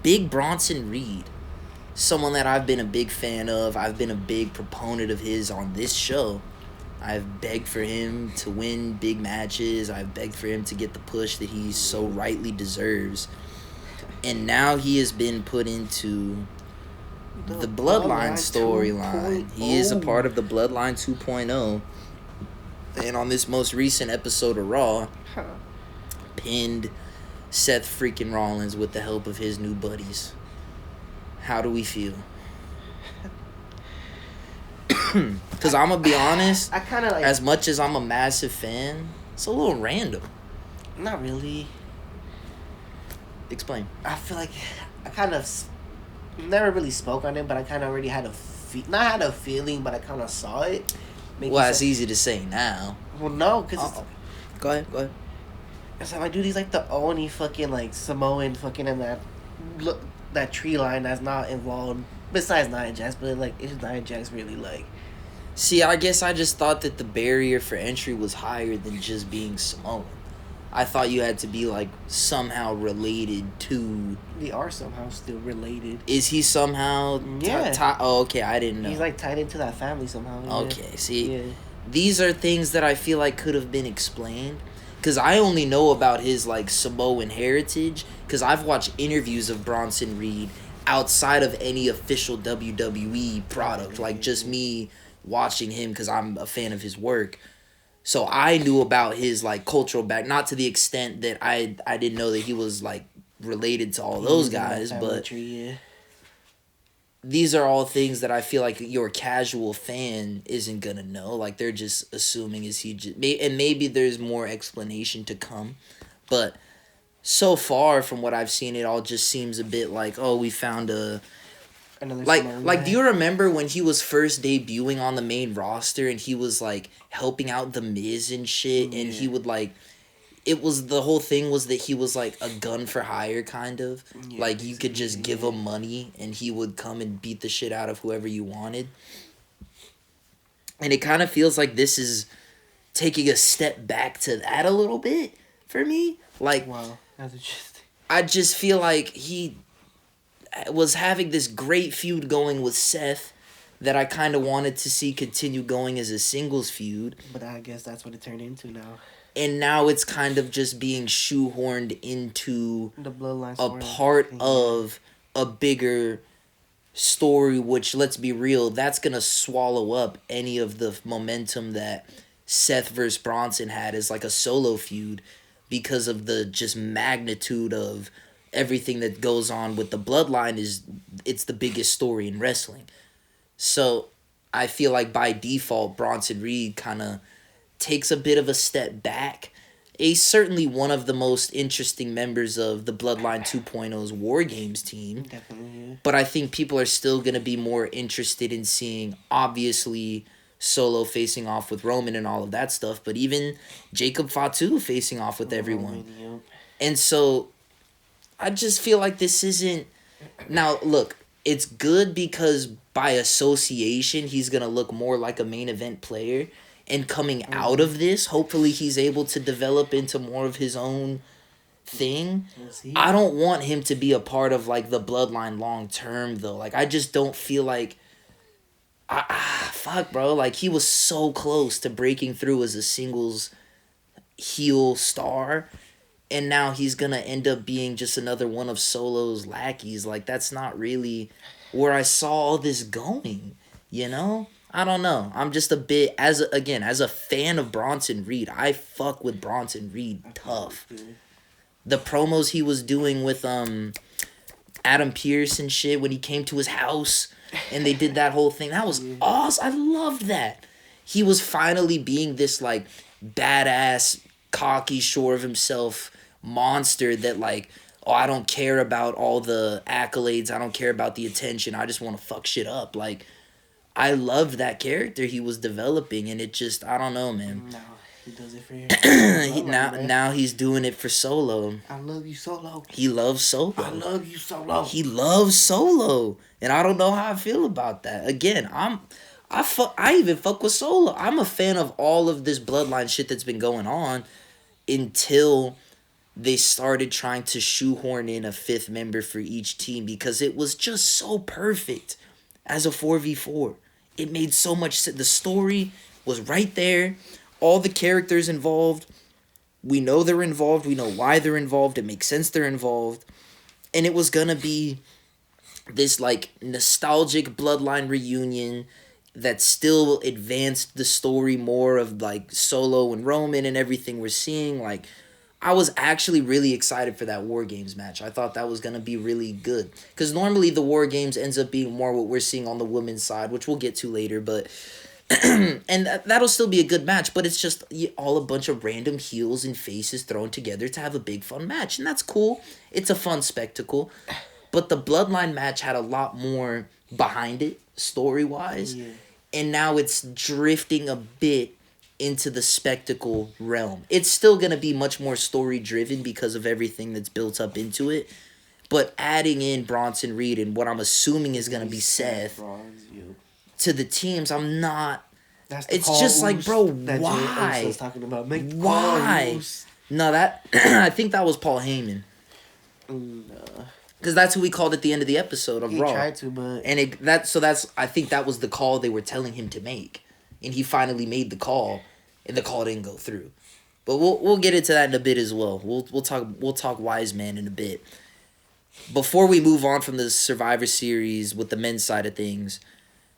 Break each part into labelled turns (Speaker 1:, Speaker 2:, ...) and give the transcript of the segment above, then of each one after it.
Speaker 1: Big Bronson Reed, someone that I've been a big fan of. I've been a big proponent of his on this show. I've begged for him to win big matches. I've begged for him to get the push that he so rightly deserves. And now he has been put into the Bloodline storyline. He is a part of the Bloodline 2.0. And on this most recent episode of Raw, pinned Seth freaking Rollins with the help of his new buddies. How do we feel? Because I'm going to be honest,
Speaker 2: I kind of like...
Speaker 1: as much as I'm a massive fan, it's a little random.
Speaker 2: Not really.
Speaker 1: Explain.
Speaker 2: I feel like I kind of never really spoke on it, but I kind of already had not had a feeling, but I kind of saw it.
Speaker 1: Well, it's easy to say now.
Speaker 2: Well, no, because
Speaker 1: Go ahead.
Speaker 2: It's like, dude, he's like the only fucking like Samoan fucking in that tree line that's not involved. Besides Nia Jax, but like, is Nia Jax really like?
Speaker 1: See, I guess I just thought that the barrier for entry was higher than just being Samoan. I thought you had to be like somehow related to.
Speaker 2: They are somehow still related.
Speaker 1: Is he somehow?
Speaker 2: Yeah.
Speaker 1: Oh, okay. I didn't know.
Speaker 2: He's like tied into that family somehow. Yeah.
Speaker 1: Okay. See, these are things that I feel like could have been explained. Because I only know about his like Samoan heritage because I've watched interviews of Bronson Reed outside of any official WWE product. Like just me watching him because I'm a fan of his work. So I knew about his like cultural not to the extent that I didn't know that he was like related to all those guys, but these are all things that I feel like your casual fan isn't gonna know. Like they're just assuming is he just, and maybe there's more explanation to come, but so far from what I've seen, it all just seems a bit like, oh, we found
Speaker 2: another
Speaker 1: like do you remember when he was first debuting on the main roster and he was like helping out the Miz and shit, and he would like, it was the whole thing was that he was like a gun for hire kind of, like you could just give him money and he would come and beat the shit out of whoever you wanted. And it kind of feels like this is taking a step back to that a little bit for me. Like,
Speaker 2: wow, that's interesting.
Speaker 1: I just feel like he was having this great feud going with Seth that I kind of wanted to see continue going as a singles feud.
Speaker 2: But I guess that's what it turned into now.
Speaker 1: And now it's kind of just being shoehorned into
Speaker 2: the Bloodline
Speaker 1: a part of a bigger story, which, let's be real, that's going to swallow up any of the momentum that Seth versus Bronson had as like a solo feud because of the just magnitude of everything that goes on with the Bloodline. It's the biggest story in wrestling. So I feel like by default, Bronson Reed kind of takes a bit of a step back. He's certainly one of the most interesting members of the Bloodline 2.0's War Games team.
Speaker 2: Definitely, yeah.
Speaker 1: But I think people are still going to be more interested in seeing, obviously, Solo facing off with Roman and all of that stuff, but even Jacob Fatu facing off with everyone.
Speaker 2: Yep.
Speaker 1: And so I just feel like this isn't... Now, look, it's good because by association, he's going to look more like a main event player. And coming out of this, hopefully he's able to develop into more of his own thing. I don't want him to be a part of like the Bloodline long term though. Like I just don't feel like fuck, bro. Like he was so close to breaking through as a singles heel star, and now he's gonna end up being just another one of Solo's lackeys. Like that's not really where I saw all this going, you know? I don't know. I'm just a bit, as a fan of Bronson Reed, I fuck with Bronson Reed tough. The promos he was doing with Adam Pearce and shit when he came to his house and they did that whole thing, that was awesome. I loved that. He was finally being this like badass, cocky, sure of himself monster that like, oh, I don't care about all the accolades. I don't care about the attention. I just want to fuck shit up. Like, I loved that character he was developing, and it just, I don't know, man.
Speaker 2: No, he does it for you.
Speaker 1: Now he's doing it for Solo.
Speaker 2: I love you, Solo.
Speaker 1: He loves Solo.
Speaker 2: I love you, Solo.
Speaker 1: He loves Solo, and I don't know how I feel about that. Again, I even fuck with Solo. I'm a fan of all of this Bloodline shit that's been going on until they started trying to shoehorn in a fifth member for each team because it was just so perfect as a 4v4. It made so much sense. The story was right there. All the characters involved. We know they're involved. We know why they're involved. It makes sense they're involved. And it was going to be this like nostalgic Bloodline reunion that still advanced the story more of like Solo and Roman and everything we're seeing. Like, I was actually really excited for that War Games match. I thought that was going to be really good. Because normally the War Games ends up being more what we're seeing on the women's side, which we'll get to later. But and that'll still be a good match. But it's just all a bunch of random heels and faces thrown together to have a big fun match. And that's cool. It's a fun spectacle. But the Bloodline match had a lot more behind it, story-wise. Yeah. And now it's drifting a bit into the spectacle realm. It's still going to be much more story-driven because of everything that's built up into it. But adding in Bronson Reed and what I'm assuming is going to be Seth to the teams, I'm not... It's just like, bro, why?
Speaker 2: Talking about.
Speaker 1: Why? No, that... I think that was Paul Heyman.
Speaker 2: No.
Speaker 1: Because that's who we called at the end of the episode of Raw.
Speaker 2: He tried to, but...
Speaker 1: And I think that was the call they were telling him to make. And he finally made the call, and the call didn't go through. But we'll get into that in a bit as well. We'll talk Wise Man in a bit. Before we move on from the Survivor Series with the men's side of things,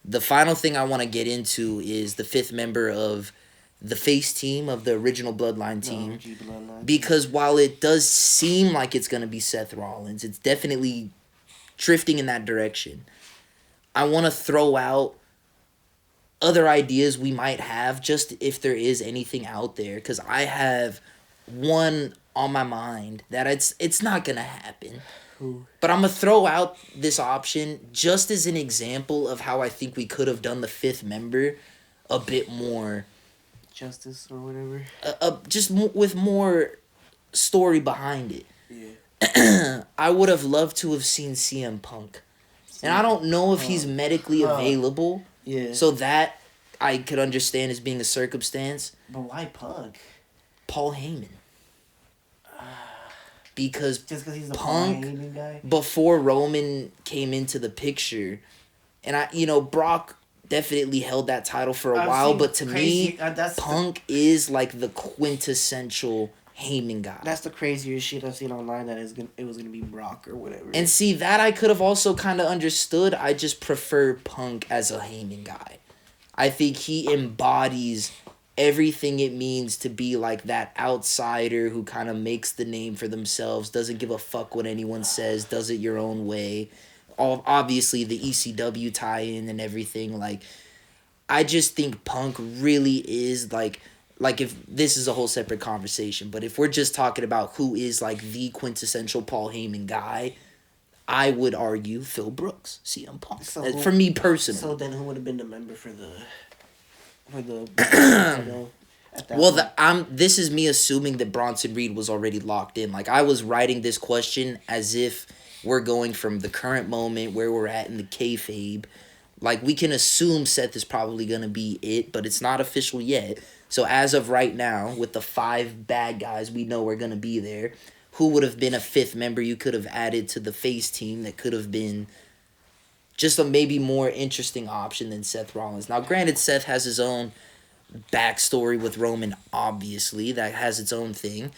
Speaker 1: the final thing I want to get into is the fifth member of the face team of the original Bloodline team.
Speaker 2: Bloodline.
Speaker 1: Because while it does seem like it's going to be Seth Rollins, it's definitely drifting in that direction. I want to throw out other ideas we might have, just if there is anything out there, because I have one on my mind that it's not going to happen. But I'm going to throw out this option just as an example of how I think we could have done the fifth member a bit more...
Speaker 2: justice or whatever.
Speaker 1: Just with more story behind it.
Speaker 2: Yeah.
Speaker 1: I would have loved to have seen CM Punk. And I don't know if he's medically available.
Speaker 2: Yeah.
Speaker 1: So that I could understand as being a circumstance.
Speaker 2: But why Punk?
Speaker 1: Paul Heyman. Because
Speaker 2: just because he's a
Speaker 1: Punk,
Speaker 2: Paul Heyman guy?
Speaker 1: Before Roman came into the picture, and Brock definitely held that title for a while, but to me, Punk is like the quintessential Heyman guy.
Speaker 2: That's the craziest shit I've seen online, that it was gonna be Brock or whatever.
Speaker 1: And see, that I could have also kind of understood. I just prefer Punk as a Heyman guy. I think he embodies everything it means to be like that outsider who kind of makes the name for themselves, doesn't give a fuck what anyone says, does it your own way. Obviously the ECW tie-in and everything, like, I just think Punk really is like if this is a whole separate conversation, but if we're just talking about who is like the quintessential Paul Heyman guy, I would argue Phil Brooks, CM Punk. For me personally.
Speaker 2: So then who would have been the member for the
Speaker 1: this is me assuming that Bronson Reed was already locked in. Like, I was writing this question as if we're going from the current moment where we're at in the kayfabe. Like, we can assume Seth is probably going to be it, but it's not official yet. So as of right now, with the 5 bad guys we know are going to be there, who would have been a fifth member you could have added to the face team that could have been just a maybe more interesting option than Seth Rollins? Now, granted, Seth has his own backstory with Roman, obviously. That has its own thing.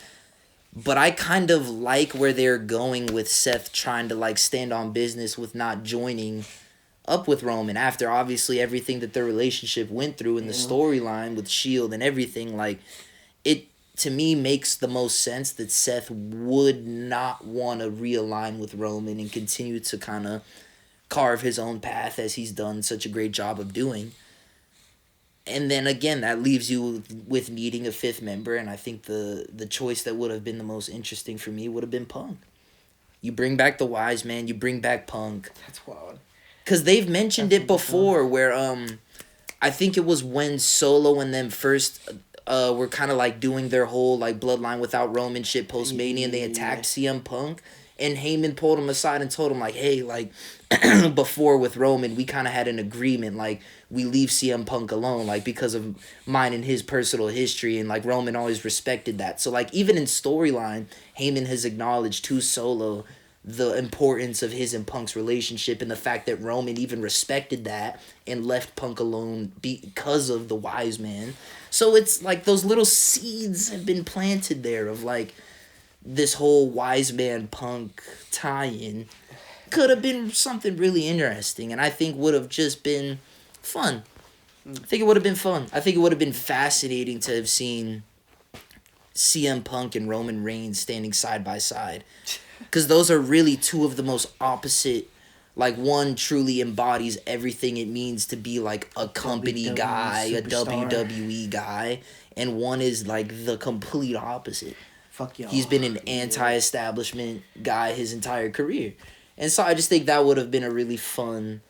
Speaker 1: But I kind of like where they're going with Seth trying to, like, stand on business with not joining up with Roman after, obviously, everything that their relationship went through in the storyline with S.H.I.E.L.D. and everything. Like, it, to me, makes the most sense that Seth would not want to realign with Roman and continue to kind of carve his own path as he's done such a great job of doing. And then again, that leaves you with needing a fifth member, and I think the choice that would have been the most interesting for me would have been Punk. You bring back the Wise Man, you bring back Punk.
Speaker 2: That's wild.
Speaker 1: Because they've mentioned it before, where I think it was when Solo and them first were kind of like doing their whole like Bloodline without Roman shit post-Mania, and they attacked CM Punk. And Heyman pulled him aside and told him, like, hey, like, before with Roman, we kind of had an agreement, like, we leave CM Punk alone, like, because of mine and his personal history, and, like, Roman always respected that. So, like, even in storyline, Heyman has acknowledged to Solo the importance of his and Punk's relationship and the fact that Roman even respected that and left Punk alone because of the wise man. So it's like those little seeds have been planted there of like this whole wise man Punk tie-in could have been something really interesting, and I think would have just been fun. I think it would have been fun. I think it would have been fascinating to have seen CM Punk and Roman Reigns standing side by side. Because those are really two of the most opposite. Like, one truly embodies everything it means to be, like, a company
Speaker 2: WWE
Speaker 1: guy,
Speaker 2: superstar.
Speaker 1: a WWE guy. And one is, like, the complete opposite.
Speaker 2: Fuck y'all.
Speaker 1: He's been an anti-establishment guy his entire career. And so I just think that would have been a really fun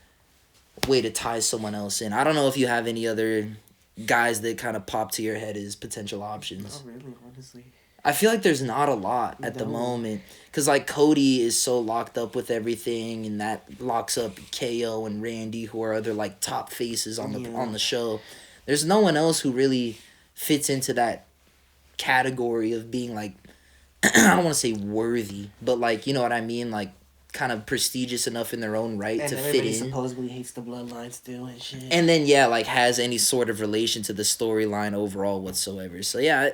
Speaker 1: way to tie someone else in. I don't know if you have any other guys that kind of pop to your head as potential options.
Speaker 2: Not really, honestly.
Speaker 1: I feel like there's not a lot at the moment. Because, like, Cody is so locked up with everything, and that locks up KO and Randy, who are other, like, top faces on the show. There's no one else who really fits into that category of being, like, I don't want to say worthy, but, like, you know what I mean? Like, kind of prestigious enough in their own right
Speaker 2: And
Speaker 1: to fit
Speaker 2: everybody
Speaker 1: in.
Speaker 2: supposedly hates the Bloodline still and shit.
Speaker 1: And then, yeah, like, has any sort of relation to the storyline overall whatsoever. So, yeah,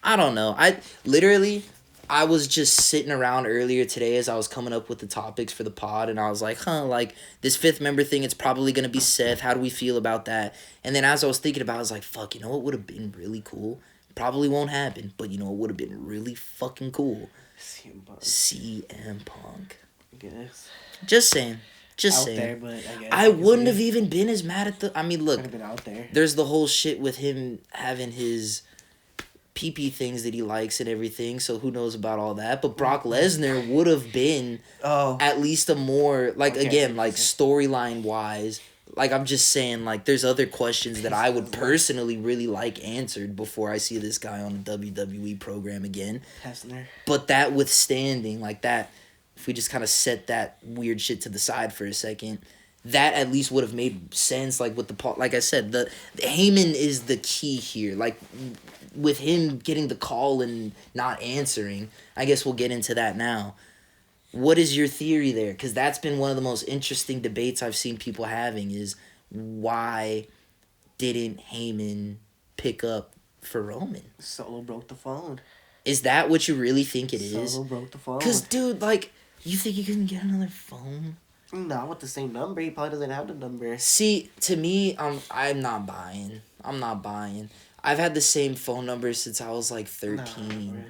Speaker 1: I don't know. I was just sitting around earlier today as I was coming up with the topics for the pod, and I was like, like, this fifth member thing, it's probably going to be Seth. How do we feel about that? And then as I was thinking about it, I was like, fuck, you know what would have been really cool? Probably won't happen, but you know what would have been really fucking cool? CM Punk.
Speaker 2: I guess.
Speaker 1: Just saying. Just
Speaker 2: out
Speaker 1: saying.
Speaker 2: there, but I guess
Speaker 1: I wouldn't have even been as mad at the... I mean, look,
Speaker 2: been out there.
Speaker 1: There's the whole shit with him having his pee-pee things that he likes and everything, so who knows about all that. But Brock Lesnar would have been at least a more... Like, again, like, storyline-wise... Like, I'm just saying, like, there's other questions that I would personally really like answered before I see this guy on a WWE program again.
Speaker 2: Lesnar.
Speaker 1: But that withstanding, like, that... If we just kind of set that weird shit to the side for a second, that at least would have made sense. Like with like I said, the Heyman is the key here. Like with him getting the call and not answering, I guess we'll get into that now. What is your theory there? Because that's been one of the most interesting debates I've seen people having is why didn't Heyman pick up for Roman?
Speaker 2: Solo broke the phone.
Speaker 1: Is that what you really think it is?
Speaker 2: Solo broke the phone.
Speaker 1: Because, dude, like... You think you couldn't get another phone?
Speaker 2: Not with the same number. He probably doesn't have the number.
Speaker 1: See, to me, I'm not buying. I'm not buying. I've had the same phone number since I was like 13.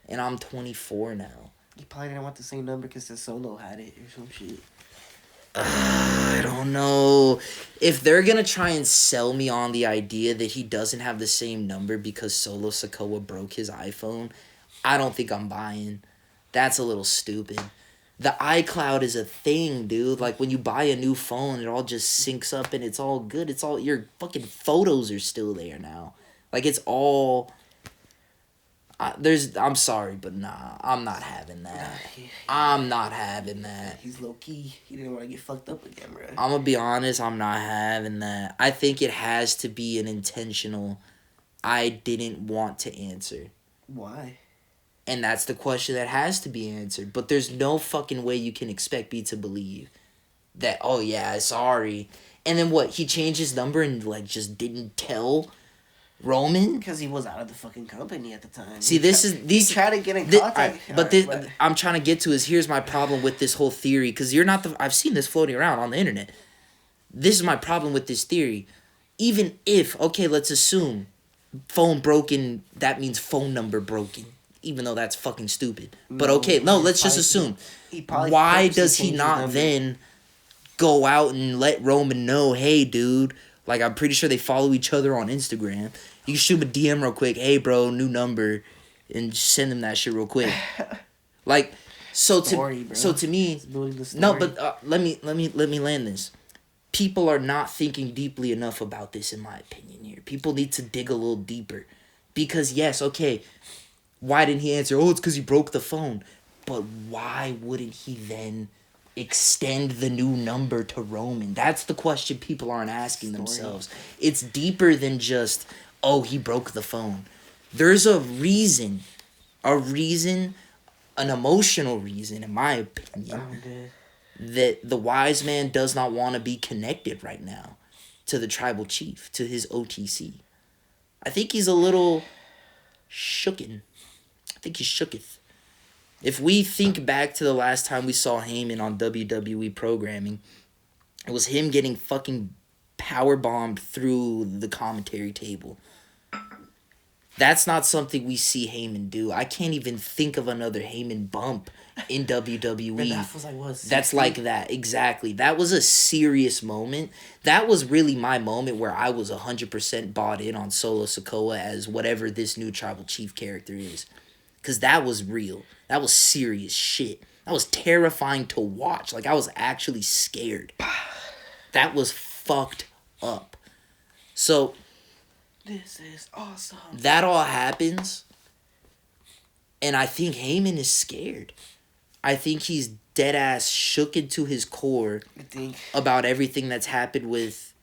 Speaker 1: And I'm 24 now.
Speaker 2: He probably didn't want the same number because the Solo had it or some shit.
Speaker 1: I don't know. If they're going to try and sell me on the idea that he doesn't have the same number because Solo Sikoa broke his iPhone, I don't think I'm buying. That's a little stupid. The iCloud is a thing, dude. Like, when you buy a new phone, it all just syncs up and it's all good. It's all... Your fucking photos are still there now. Like, it's all... I'm sorry, but nah. I'm not having that. I'm not having that.
Speaker 2: He's low-key. He didn't want to get fucked up again, bro.
Speaker 1: I'm gonna be honest. I'm not having that. I think it has to be an intentional... I didn't want to answer.
Speaker 2: Why?
Speaker 1: And that's the question that has to be answered. But there's no fucking way you can expect me to believe that, oh yeah, sorry. And then what? He changed his number and, like, just didn't tell Roman?
Speaker 2: Because he was out of the fucking company at the time.
Speaker 1: See,
Speaker 2: He tried to get in contact.
Speaker 1: But I'm trying to get to is, here's my problem with this whole theory. Because you're not the... I've seen this floating around on the internet. This is my problem with this theory. Even if, okay, let's assume phone broken, that means phone number broken. Even though that's fucking stupid. But okay, no, let's just assume. Why does he not then go out and let Roman know, hey, dude, like, I'm pretty sure they follow each other on Instagram. You can shoot him a DM real quick. Hey, bro, new number. And just send him that shit real quick. Like, so to me, no, but let me land this. People are not thinking deeply enough about this, in my opinion here. People need to dig a little deeper. Because, yes, okay... Why didn't he answer? Oh, it's because he broke the phone. But why wouldn't he then extend the new number to Roman? That's the question people aren't asking themselves. It's deeper than just, oh, he broke the phone. There's a reason, an emotional reason, in my opinion, that the wise man does not want to be connected right now to the tribal chief, to his OTC. I think he's a little shooken. I think he's shooketh. If we think back to the last time we saw Heyman on WWE programming, it was him getting fucking powerbombed through the commentary table. That's not something we see Heyman do. I can't even think of another Heyman bump in WWE.
Speaker 2: That was like, what,
Speaker 1: that's like that. Exactly. That was a serious moment. That was really my moment where I was 100% bought in on Solo Sikoa as whatever this new Tribal Chief character is. Because that was real. That was serious shit. That was terrifying to watch. Like, I was actually scared. That was fucked up. So,
Speaker 2: this is awesome.
Speaker 1: That all happens. And I think Heyman is scared. I think he's dead ass shook into his core about everything that's happened with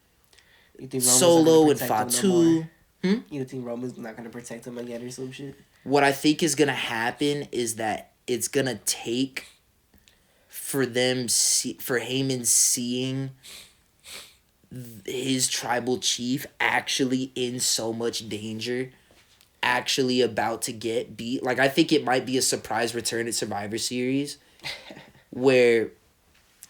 Speaker 1: Solo and Fatu.
Speaker 2: You think Roman's not going to protect him again or some shit?
Speaker 1: What I think is going to happen is that it's going to take for Heyman seeing his tribal chief actually in so much danger, actually about to get beat. Like, I think it might be a surprise return at Survivor Series where,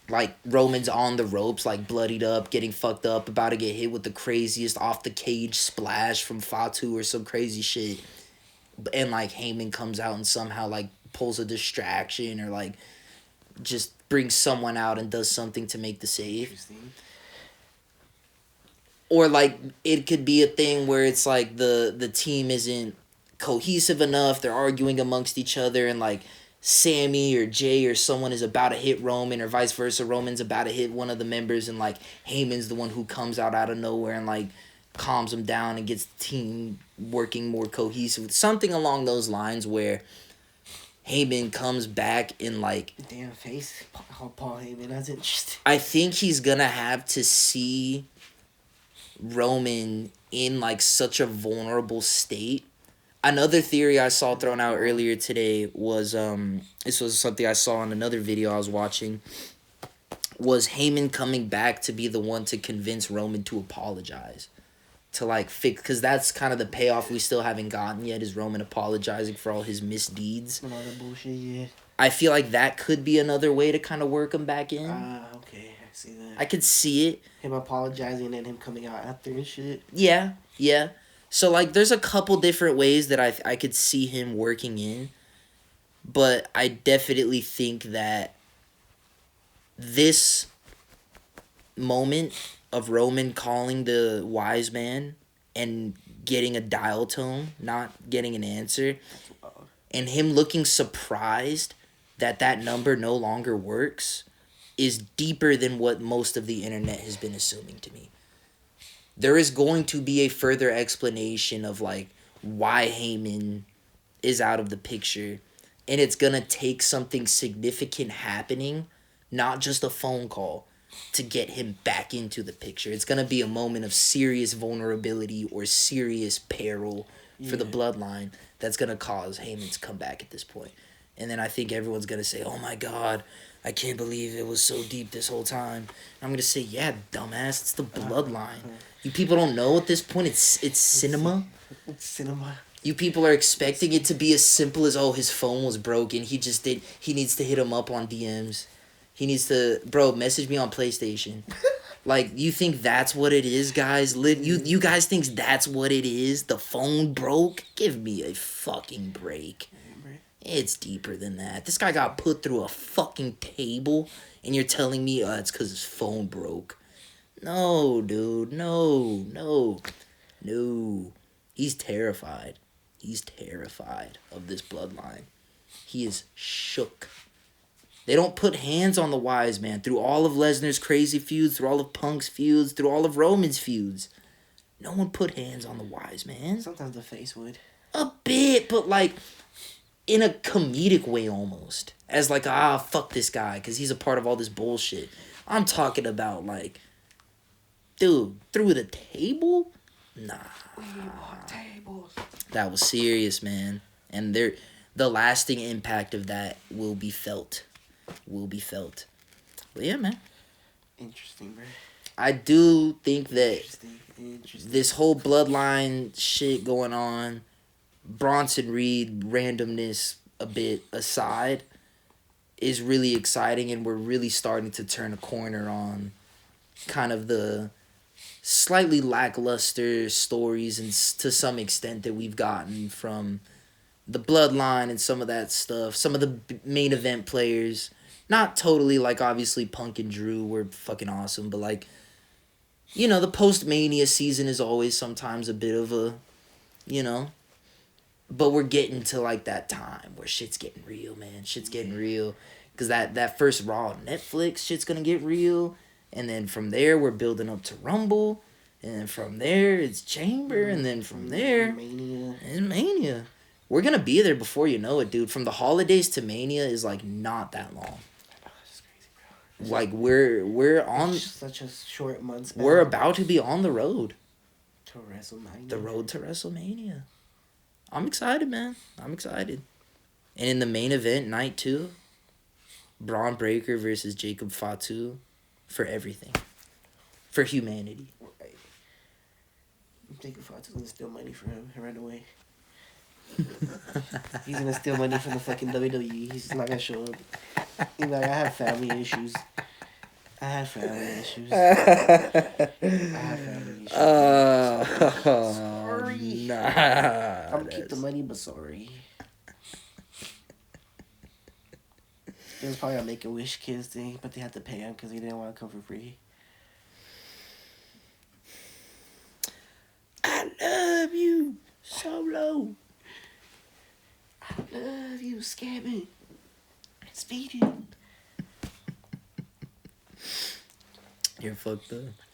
Speaker 1: like, Roman's on the ropes, like, bloodied up, getting fucked up, about to get hit with the craziest off-the-cage splash from Fatu or some crazy shit. And, like, Heyman comes out and somehow, like, pulls a distraction or, like, just brings someone out and does something to make the save. Or, like, it could be a thing where it's, like, the team isn't cohesive enough. They're arguing amongst each other and, like, Sammy or Jay or someone is about to hit Roman or vice versa. Roman's about to hit one of the members and, like, Heyman's the one who comes out of nowhere and, like, calms them down and gets the team working more cohesive. Something along those lines where Heyman comes back in, like...
Speaker 2: Damn face. Paul Heyman, that's interesting.
Speaker 1: I think he's gonna have to see Roman in, like, such a vulnerable state. Another theory I saw thrown out earlier today was, this was something I saw in another video I was watching, was Heyman coming back to be the one to convince Roman to apologize. To, like, fix, because that's kind of the payoff we still haven't gotten yet, is Roman apologizing for all his misdeeds.
Speaker 2: And all that bullshit, yeah.
Speaker 1: I feel like that could be another way to kind of work him back in.
Speaker 2: Okay, I see that.
Speaker 1: I could see it.
Speaker 2: Him apologizing and him coming out after and shit.
Speaker 1: Yeah. So, like, there's a couple different ways that I could see him working in. But I definitely think that this moment of Roman calling the wise man and getting a dial tone, not getting an answer, and him looking surprised that number no longer works is deeper than what most of the internet has been assuming to me. There is going to be a further explanation of, like, why Heyman is out of the picture, and it's going to take something significant happening, not just a phone call, to get him back into the picture. It's going to be a moment of serious vulnerability or serious peril for the bloodline that's going to cause Heyman to come back at this point. And then I think everyone's going to say, oh my God, I can't believe it was so deep this whole time. And I'm going to say, yeah, dumbass, it's the bloodline. You people don't know at this point, it's cinema.
Speaker 2: It's cinema.
Speaker 1: You people are expecting it to be as simple as, oh, his phone was broken. He needs to hit him up on DMs. He needs to, bro, message me on PlayStation. Like, you think that's what it is, guys? You guys think that's what it is? The phone broke? Give me a fucking break. It's deeper than that. This guy got put through a fucking table, and you're telling me, it's because his phone broke. No, dude. No. He's terrified. He's terrified of this bloodline. He is shook. They don't put hands on the wise man through all of Lesnar's crazy feuds, through all of Punk's feuds, through all of Roman's feuds. No one put hands on the wise man.
Speaker 2: Sometimes the face would.
Speaker 1: A bit, but, like, in a comedic way almost. As like, fuck this guy because he's a part of all this bullshit. I'm talking about like, dude, through the table? Nah.
Speaker 2: Tables.
Speaker 1: That was serious, man. And the lasting impact of that will be felt. Will be felt. But yeah, man.
Speaker 2: Interesting, bro.
Speaker 1: I do think that
Speaker 2: Interesting.
Speaker 1: this whole bloodline shit going on, Bronson Reed randomness a bit aside, is really exciting, and we're really starting to turn a corner on kind of the slightly lackluster stories and to some extent that we've gotten from the bloodline and some of that stuff. Some of the main event players, not totally like obviously Punk and Drew were fucking awesome, but like, you know, the post Mania season is always sometimes a bit of a, you know, but we're getting to like that time where shit's getting real, man. Shit's getting real. Because that first Raw on Netflix shit's gonna get real. And then from there, we're building up to Rumble. And then from there, it's Chamber. And then from there,
Speaker 2: Mania.
Speaker 1: it's Mania. We're gonna be there before you know it, dude. From the holidays to Mania is like not that long.
Speaker 2: That's crazy, bro.
Speaker 1: Like we're on.
Speaker 2: Such a short month span.
Speaker 1: We're about to be on the road.
Speaker 2: To WrestleMania.
Speaker 1: The road to WrestleMania. I'm excited, man. I'm excited. And in the main event, night 2, Braun Breaker versus Jacob Fatu for everything. For humanity.
Speaker 2: Right. I'm thinking Fox is gonna steal money from him and run away. He's gonna steal money from the fucking WWE. He's not gonna show up. He's like, I have family issues. I have family issues. Sorry.
Speaker 1: Nah.
Speaker 2: I'm gonna keep the money, but sorry. It was probably a Make-A-Wish kids thing, but they had to pay him because he didn't want to come for free.
Speaker 1: I love you, Solo.
Speaker 2: I love you, scamming. Speeding.
Speaker 1: You're fucked up.